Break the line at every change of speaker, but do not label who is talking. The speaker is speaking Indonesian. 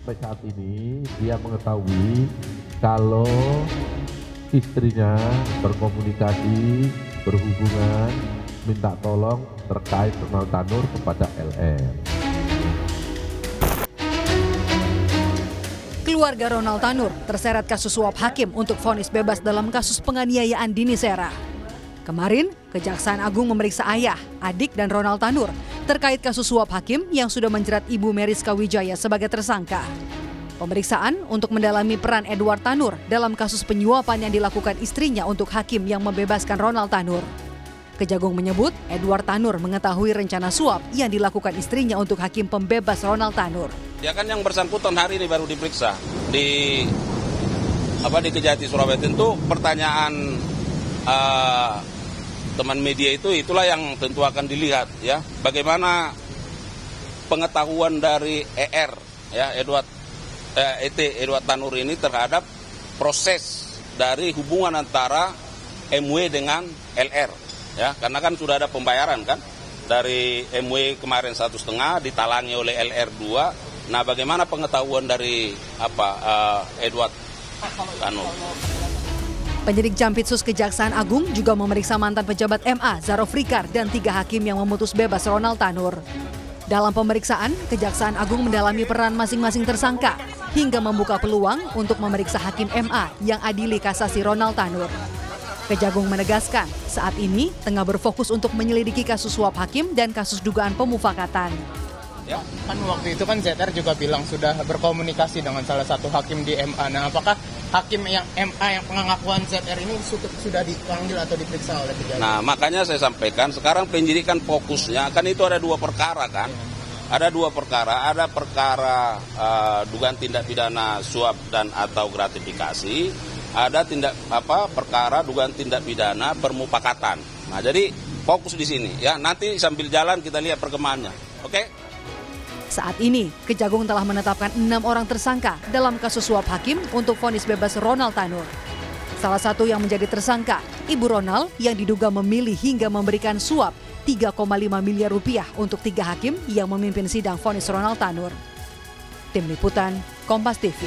Sampai saat ini dia mengetahui kalau istrinya berkomunikasi, berhubungan, minta tolong terkait Ronald Tanur kepada LR.
Keluarga Ronald Tanur terseret kasus suap hakim untuk vonis bebas dalam kasus penganiayaan Dini Sera. Kemarin, Kejaksaan Agung memeriksa ayah, adik, dan Ronald Tanur terkait kasus suap hakim yang sudah menjerat Ibu Meriska Wijaya sebagai tersangka. Pemeriksaan untuk mendalami peran Edward Tanur dalam kasus penyuapan yang dilakukan istrinya untuk hakim yang membebaskan Ronald Tanur. Kejagung menyebut Edward Tanur mengetahui rencana suap yang dilakukan istrinya untuk hakim pembebas Ronald Tanur.
Ya kan yang bersangkutan hari ini baru diperiksa di Kejati Surabaya. Tentu pertanyaan teman media itulah yang tentu akan dilihat ya. Bagaimana pengetahuan dari Edward Tanur ini terhadap proses dari hubungan antara MW dengan LR ya, karena kan sudah ada pembayaran kan dari MW kemarin 1,5 ditalangi oleh LR 2. Nah, bagaimana pengetahuan dari Edward Tanur?
Penyidik Jampitsus Kejaksaan Agung juga memeriksa mantan pejabat MA Zarof Rikar dan 3 hakim yang memutus bebas Ronald Tanur. Dalam pemeriksaan, Kejaksaan Agung mendalami peran masing-masing tersangka hingga membuka peluang untuk memeriksa hakim MA yang adili kasasi Ronald Tanur. Kejagung menegaskan saat ini tengah berfokus untuk menyelidiki kasus suap hakim dan kasus dugaan pemufakatan.
Ya, kan waktu itu kan ZR juga bilang sudah berkomunikasi dengan salah satu hakim di MA. Nah, apakah hakim yang MA yang pengakuan ZR ini sudah dipanggil atau diperiksa oleh Kejagung?
Nah, makanya saya sampaikan sekarang penyidikan fokusnya kan itu ada 2 perkara kan. Ada 2 perkara, ada perkara dugaan tindak pidana suap dan atau gratifikasi, ada perkara dugaan tindak pidana permufakatan. Nah, jadi fokus di sini ya. Nanti sambil jalan kita lihat perkembangannya. Oke?
Saat ini, Kejagung telah menetapkan 6 orang tersangka dalam kasus suap hakim untuk vonis bebas Ronald Tanur. Salah satu yang menjadi tersangka, Ibu Ronald yang diduga memilih hingga memberikan suap 3,5 miliar rupiah untuk 3 hakim yang memimpin sidang vonis Ronald Tanur. Tim Liputan, Kompas TV.